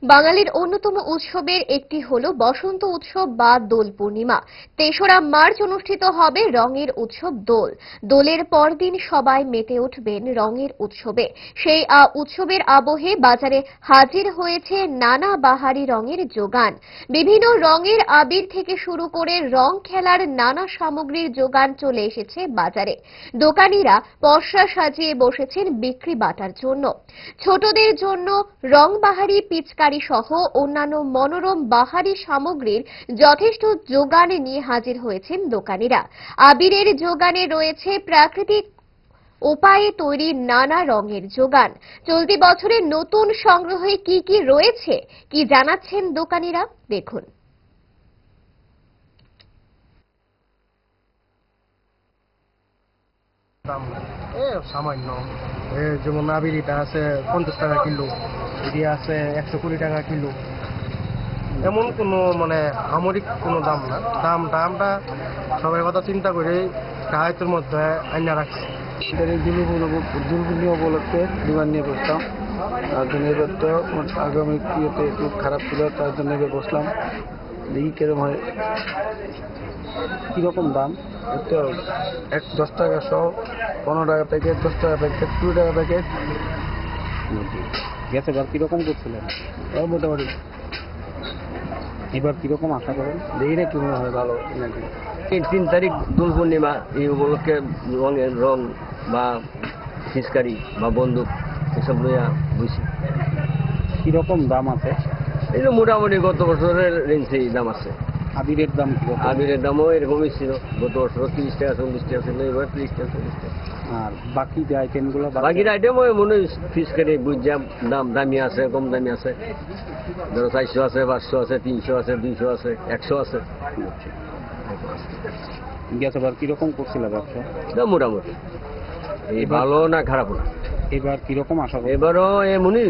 বাঙালির অন্যতম উৎসবের একটি হল বসন্ত উৎসব বা দোল পূর্ণিমা। ৩রা মার্চ অনুষ্ঠিত হবে রঙের উৎসব দোল। দোলের পরদিন সবাই মেতে উঠবেন রঙের উৎসবে। সেই উৎসবের আবহে বাজারে হাজির হয়েছে নানা বাহারি রঙের যোগান। বিভিন্ন রঙের আবির থেকে শুরু করে রং খেলার নানা সামগ্রীর যোগান চলে এসেছে বাজারে। দোকানিরা পসরা সাজিয়ে বসেছেন বিক্রি বাটার জন্য। ছোটদের জন্য রংবাহারি পিচকারি সহ অন্যান্য মনোরম বাহারি সামগ্রীর যথেষ্ট যোগান নিয়ে হাজির হয়েছেন দোকানিরা। আবিরের যোগানে রয়েছে প্রাকৃতিক উপায়ে তৈরি নানা রঙের যোগান। চলতি বছরের নতুন সংগ্রহে কি কি রয়েছে, কি জানাচ্ছেন দোকানিরা, দেখুন। সামান্য যেমন আবিরিটা আছে 50 টাকা কিলো, এটি আছে 120 টাকা কিলো। এমন কোনো সামরিক কোনো দাম না, দামটা সবার কথা চিন্তা করে সাহায্যের মধ্যে আইনা রাখছে। দুর্গুলি উপলক্ষে দোকান নিয়ে বসতাম। তার জন্য এবার তো আগামী ইয়েতে একটু খারাপ ছিল, তার জন্য এবার বসলাম, দেখি কিরকম হয়। কীরকম দাম? তো 10 টাকা শো, 15 টাকা প্যাকেট, 10 টাকা প্যাকেট, 20 টাকা প্যাকেট গেছে। এবার কীরকম করছিলেন? মোটামুটি। এবার কীরকম আশা করেন? দেখি না কীরকম হয়, ভালো নাকি। 3 তারিখ দোল পূর্ণিমা, এই উপলক্ষে রং বা পিচকারি বা বন্দুক এসব লইয়া বুঝছি। কীরকম দাম আছে? এই তো মোটামুটি গত বছরের রেঞ্জেই দাম আছে। আবিরের দাম কীরকম? আবিরের দামও এরকমই ছিল, গত বছর 30 টাকা 40 টাকা ছিল, এবার 30 টাকা 40 টাকা। আর বাকি যে আইটেমগুলো? বাকির আইটেম ওই মনে হয় পিচকারি বুঝা দামি আছে, কম দামি আছে। ধরো 400 আছে, 500 আছে, 300 আছে, 200 আছে, 100 আছে। গেছে এবার কীরকম করছিল ব্যবসা? মোটামুটি, এই ভালো না খারাপ না। এবার কীরকম আশা করেন? এবারও এমনই